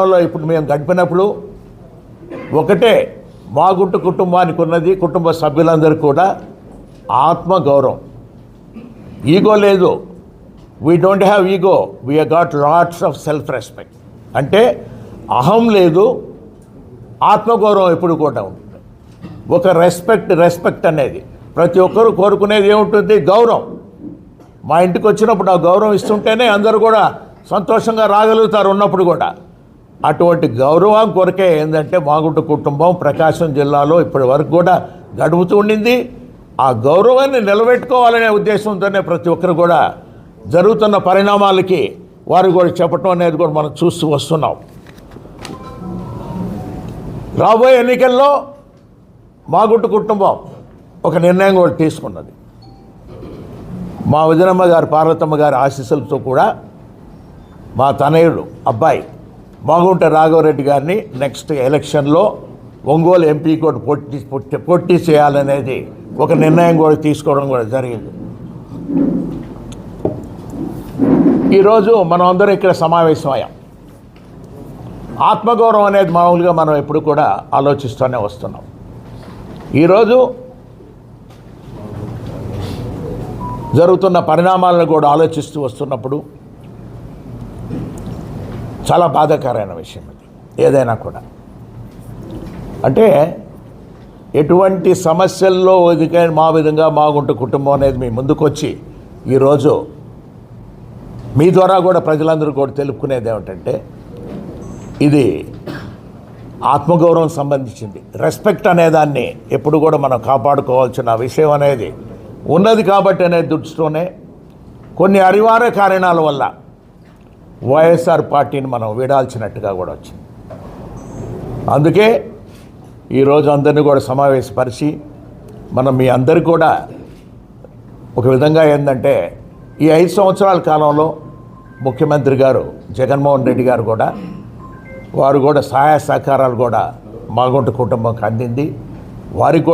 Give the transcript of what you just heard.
ఇప్పుడు మేము గడిపినప్పుడు ఒకటే మాగుంటు కుటుంబానికి ఉన్నది, కుటుంబ సభ్యులందరూ కూడా ఆత్మగౌరవం. ఈగో లేదు. We don't have ego, we got lots of self respect. అంటే అహం లేదు, ఆత్మగౌరవం ఎప్పుడు కూడా ఉంటుంది. ఒక రెస్పెక్ట్ అనేది ప్రతి ఒక్కరూ కోరుకునేది ఏముంటుంది? గౌరవం. మా ఇంటికి వచ్చినప్పుడు ఆ గౌరవం ఇస్తుంటేనే అందరూ కూడా సంతోషంగా రాగలుగుతారు ఉన్నప్పుడు కూడా. అటువంటి గౌరవం కొరకే ఏంటంటే మాగుంట కుటుంబం ప్రకాశం జిల్లాలో ఇప్పటి వరకు కూడా గడుపుతూ ఉండింది. ఆ గౌరవాన్ని నిలబెట్టుకోవాలనే ఉద్దేశంతోనే ప్రతి ఒక్కరు కూడా జరుగుతున్న పరిణామాలకి వారు కూడా చెప్పటం అనేది కూడా మనం చూస్తూ వస్తున్నాం. రాబోయే ఎన్నికల్లో మాగుంట కుటుంబం ఒక నిర్ణయం కూడా తీసుకున్నది. మా వదినమ్మ గారు పార్వతమ్మ గారి ఆశీస్సులతో కూడా మా తనయుడు అబ్బాయి మాగుంట రాఘవరెడ్డి గారిని నెక్స్ట్ ఎలక్షన్లో ఒంగోలు ఎంపీ కూడా పోటీ చేయాలనేది ఒక నిర్ణయం కూడా తీసుకోవడం కూడా జరిగింది. ఈరోజు మనం అందరం ఇక్కడ సమావేశమయ్యాం. ఆత్మగౌరవం అనేది మామూలుగా మనం ఎప్పుడు కూడా ఆలోచిస్తూనే వస్తున్నాం. ఈరోజు జరుగుతున్న పరిణామాలను కూడా ఆలోచిస్తూ వస్తున్నప్పుడు చాలా బాధాకరమైన విషయం అది. ఏదైనా కూడా అంటే ఎటువంటి సమస్యల్లో మా విధంగా మాగుంట కుటుంబం అనేది మీ ముందుకొచ్చి ఈరోజు మీ ద్వారా కూడా ప్రజలందరూ కూడా తెలుపుకునేది ఏమిటంటే ఇది ఆత్మగౌరవం సంబంధించింది. రెస్పెక్ట్ అనేదాన్ని ఎప్పుడు కూడా మనం కాపాడుకోవాల్సిన విషయం అనేది ఉన్నది. కాబట్టి అనేది దృష్టితోనే కొన్ని అనివార్య కారణాల వల్ల వైఎస్ఆర్ పార్టీని మనం వీడాల్సినట్టుగా కూడా వచ్చింది. అందుకే ఈరోజు అందరినీ కూడా సమావేశపరిచి మనం మీ అందరికీ కూడా ఒక విధంగా ఏంటంటే ఈ 5 సంవత్సరాల కాలంలో ముఖ్యమంత్రి గారు జగన్మోహన్ రెడ్డి గారు కూడా వారు కూడా సహాయ సహకారాలు కూడా మాగుంట కుటుంబంకి అందింది. వారికి కూడా